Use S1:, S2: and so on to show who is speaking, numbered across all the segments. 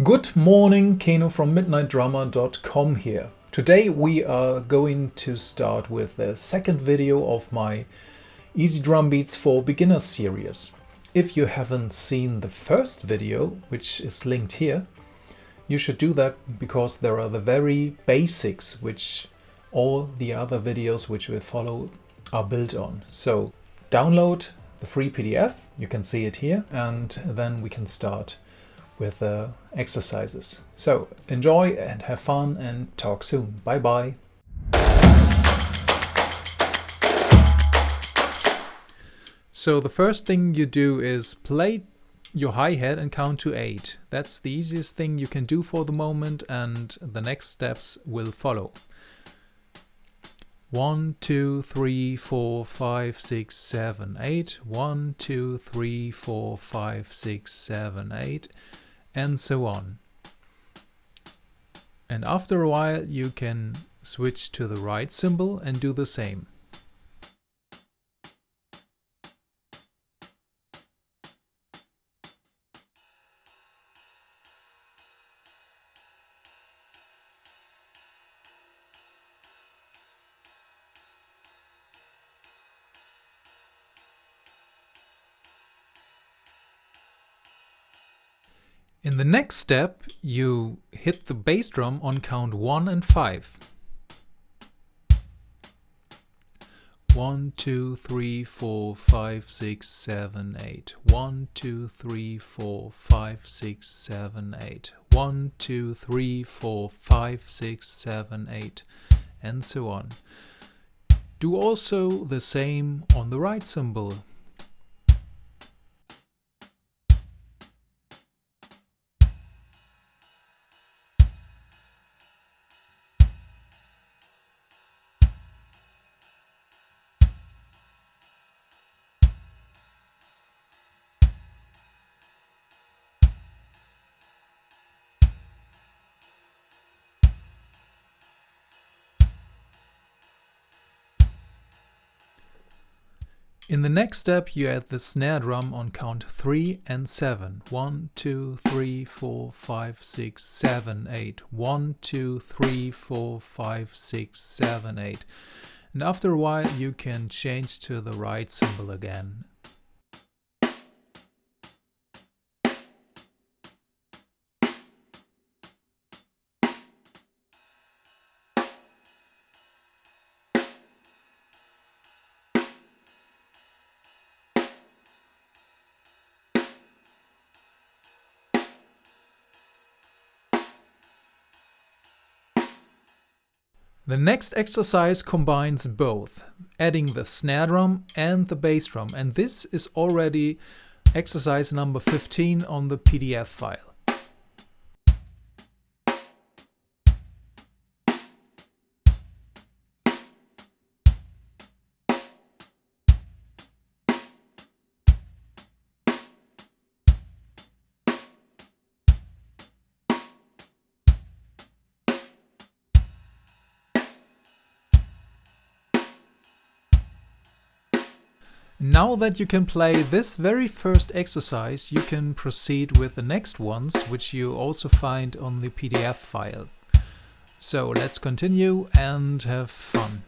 S1: Good morning, Keno from midnightdrummer.com here. Today we are going to start with the second video of my Easy Drum Beats for Beginners series. If you haven't seen the first video, which is linked here, you should do that because there are the very basics which all the other videos which will follow are built on. So download the free PDF, you can see it here, and then we can start with the exercises. So enjoy and have fun and talk soon. Bye bye. So the first thing you do is play your hi-hat and count to 8. That's the easiest thing you can do for the moment, and the next steps will follow. 1, 2, 3, 4, 5, 6, 7, 8. 1, 2, 3, 4, 5, 6, 7, 8. And so on. And after a while you can switch to the right cymbal and do the same. In the next step, you hit the bass drum on count 1 and 5. 1, 2, 3, 4, 5, 6, 7, 8. 1, 2, 3, 4, 5, 6, 7, 8. 1, 2, 3, 4, 5, 6, 7, 8. And so on. Do also the same on the right cymbal. In the next step you add the snare drum on count 3 and 7. 1, 2, 3, 4, 5, 6, 7, 8. 1, 2, 3, 4, 5, 6, 7, 8. And after a while you can change to the right cymbal again. The next exercise combines both, adding the snare drum and the bass drum, and this is already exercise number 15 on the PDF file. Now that you can play this very first exercise, you can proceed with the next ones, which you also find on the PDF file. So let's continue and have fun.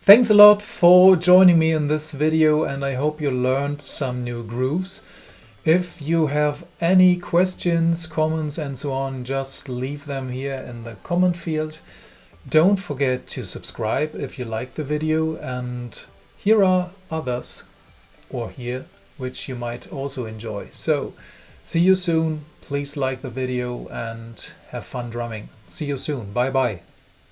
S1: Thanks a lot for joining me in this video, and I hope you learned some new grooves. If you have any questions, comments and so on, just leave them here in the comment field. Don't forget to subscribe if you like the video, and here are others, or here, which you might also enjoy. So, see you soon. Please like the video and have fun drumming. See you soon. Bye bye.